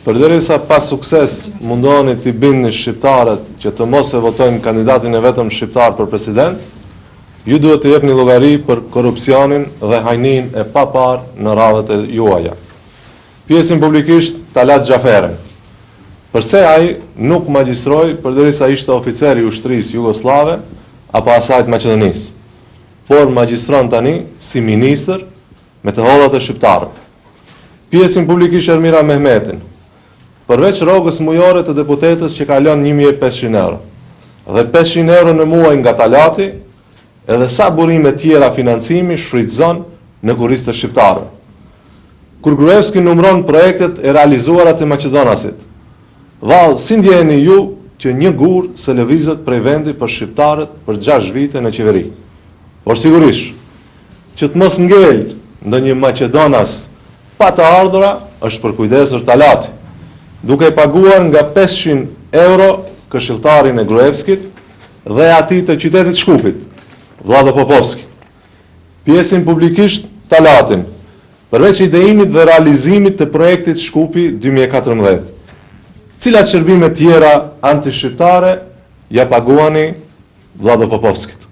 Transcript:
Përderisa pas sukses mundoheni t'i bindni shqiptarët që të mos e votojnë kandidatin e vetëm shqiptar për president, ju duhet të jepni llogari për korrupsionin dhe hajnin e papar në radhët e juaja. Pjesin publikisht Talat Xhaferen. Përse ai nuk magjistroi përderisa ishte oficer i ushtrisë jugoslave apo asajt Maqedonisë, por magjistron tani si ministër me të hodhat e shqiptarëve. Pjesin publikisht Ermira Mehmetin. Përveç rrogës mujore të deputetës që kalon 1.500 euro dhe 500 euro në muaj nga Talati, edhe sa burime tjera financimi shfrytëzon në kurriz të shqiptarëve. Kur Gruevski numëron projektet e realizuara të Maqedonasit, vallë si ndjeheni ju që një gur se lëvizet prej vendi për shqiptarët për 6 vite në qeveri? Por sigurisht, që të mos ngel ndonjë Maqedonas pa të ardhura është përkujdesur Talati, duke paguar nga 500 euro këshilltarin e Gruevskit dhe atij të qytetit Shkupit, Vlado Popovski. Pjesin publikisht Talatin, përveç idejimit dhe realizimit të projektit Shkupi 2014. Cilat shërbime tjera antishqiptare ja paguani Vlado Popovskit?